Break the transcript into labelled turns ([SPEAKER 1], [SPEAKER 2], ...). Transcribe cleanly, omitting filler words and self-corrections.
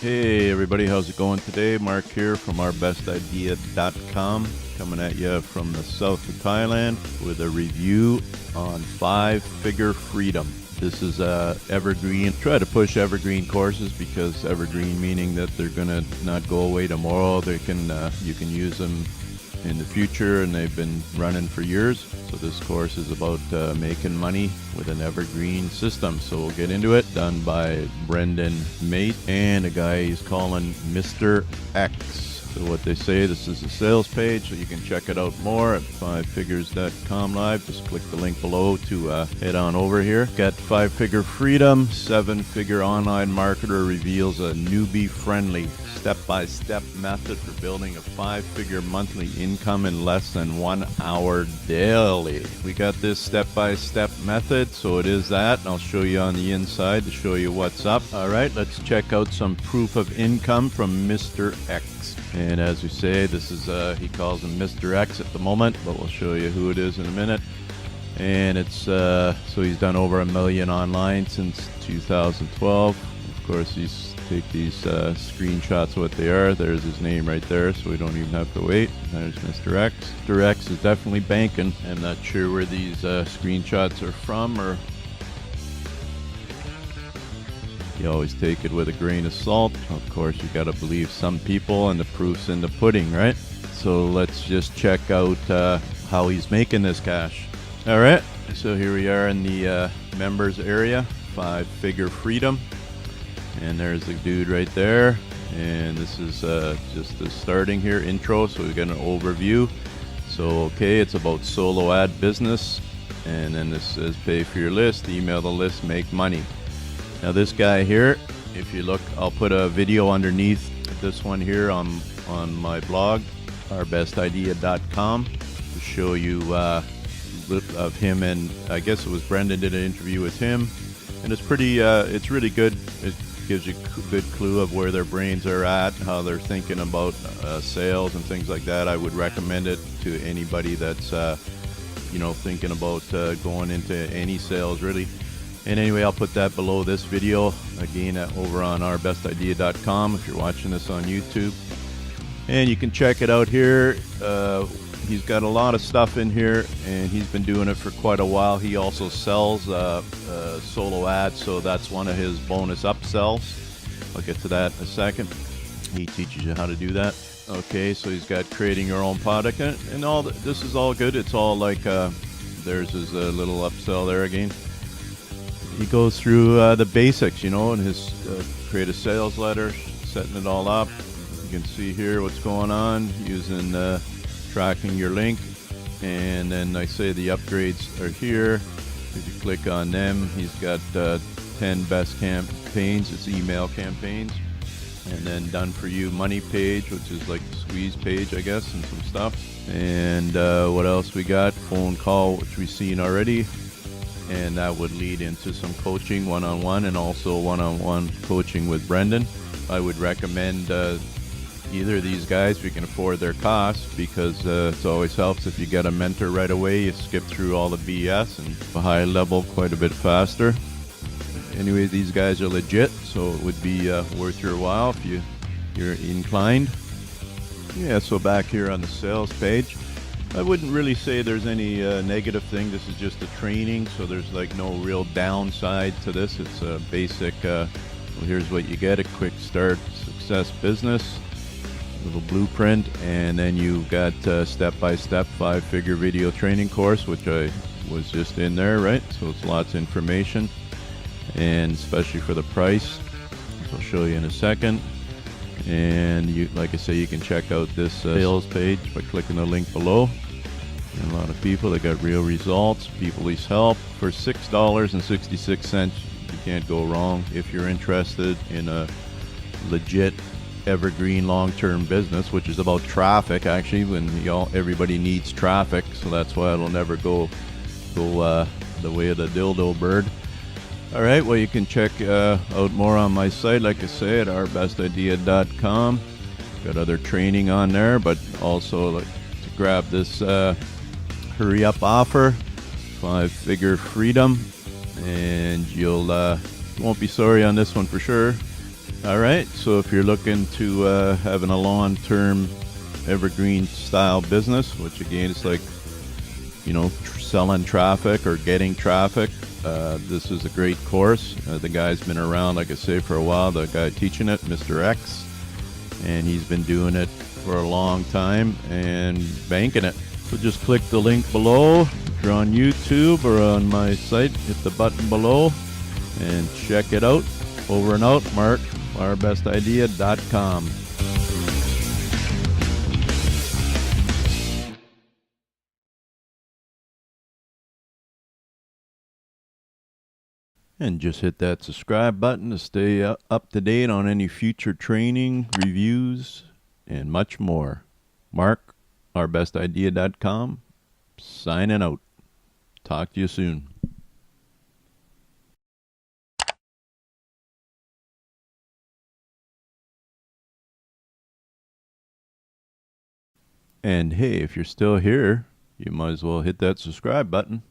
[SPEAKER 1] Hey everybody, how's it going today? Mark here from ourbestidea.com, coming at you from the south of Thailand with a review on 5-figure freedom. This is Evergreen. Try to push Evergreen courses because Evergreen meaning that they're gonna not go away tomorrow. They can you can use them in the future, and they've been running for years. So this course is about making money with an Evergreen system. So we'll get into it. Done by Brendan Mace and a guy he's calling Mr. X. So what they say, this is a sales page, so you can check it out more at 5figures.com live. Just click the link below to head on over here. Got 5-figure freedom. 7-figure online marketer reveals a newbie-friendly step-by-step method for building a 5-figure monthly income in less than 1 hour daily. We got this step-by-step method, so it is that, and I'll show you on the inside to show you what's up. All right, let's check out some proof of income from Mr. X. And as we say, this is, he calls him Mr. X at the moment, but we'll show you who it is in a minute. And it's, so he's done over 1 million online since 2012. Of course, he's take these screenshots of what they are. There's his name right there, so we don't even have to wait. There's Mr. X. Mr. X is definitely banking. I'm not sure where these screenshots are from, or you always take it with a grain of salt. Of course, you got to believe some people, and the proof's in the pudding, right? So let's just check out how he's making this cash. All right, so here we are in the members area, 5-figure freedom. And there's the dude right there, and this is just the starting here intro. So we got an overview. So okay, it's about solo ad business, and then this says pay for your list, email the list, make money. Now this guy here, if you look, I'll put a video underneath this one here on my blog, ourbestidea.com, to show you of him, and I guess it was Brendan did an interview with him, and it's pretty it's really good. It gives you a good clue of where their brains are at, how they're thinking about sales and things like that. I would recommend it to anybody that's thinking about going into any sales really. And anyway, I'll put that below this video again over on ourbestidea.com if you're watching this on YouTube, and you can check it out here. He's got a lot of stuff in here, and he's been doing it for quite a while. He also sells solo ads, so that's one of his bonus upsells. I'll get to that in a second. He teaches you how to do that. Okay, so he's got creating your own product, and all this is all good. It's all like there's his little upsell there again. He goes through the basics, and his create a sales letter, setting it all up. You can see here what's going on using tracking your link, and then I say the upgrades are here. If you click on them, he's got 10 best campaigns. It's email campaigns, and then done for you money page, which is like the squeeze page, I guess, and some stuff. And what else we got? Phone call, which we've seen already, and that would lead into some coaching one-on-one, and also one-on-one coaching with Brendan. I would recommend either of these guys if you can afford their costs, because it always helps if you get a mentor right away. You skip through all the BS and a high level quite a bit faster. Anyway, these guys are legit, so it would be worth your while if you're inclined. Yeah, so back here on the sales page, I wouldn't really say there's any negative thing. This is just a training, so there's like no real downside to this. It's a basic, well, here's what you get: a quick start success business, little blueprint, and then you've got step-by-step 5-figure video training course, which I was just in there, right? So it's lots of information, and especially for the price, which I'll show you in a second. And you, like I say, you can check out this sales page by clicking the link below. And a lot of people that got real results. People he's helped for $6.66. You can't go wrong if you're interested in a legit evergreen long-term business, which is about traffic actually. When everybody needs traffic, so that's why it'll never go the way of the dildo bird. All right, well, you can check out more on my site, like I say, at ourbestidea.com. Got other training on there, but also to grab this hurry up offer, 5-figure freedom, and you'll won't be sorry on this one for sure. All right. So if you're looking to having a long-term evergreen style business, which again is like, selling traffic or getting traffic, this is a great course. The guy's been around, like I say, for a while. The guy teaching it, Mr. X, and he's been doing it for a long time and banking it. So just click the link below. If you're on YouTube or on my site, hit the button below and check it out. Over and out, Mark, ourbestidea.com. And just hit that subscribe button to stay up to date on any future training, reviews, and much more. Mark, ourbestidea.com, signing out. Talk to you soon. And hey, if you're still here, you might as well hit that subscribe button.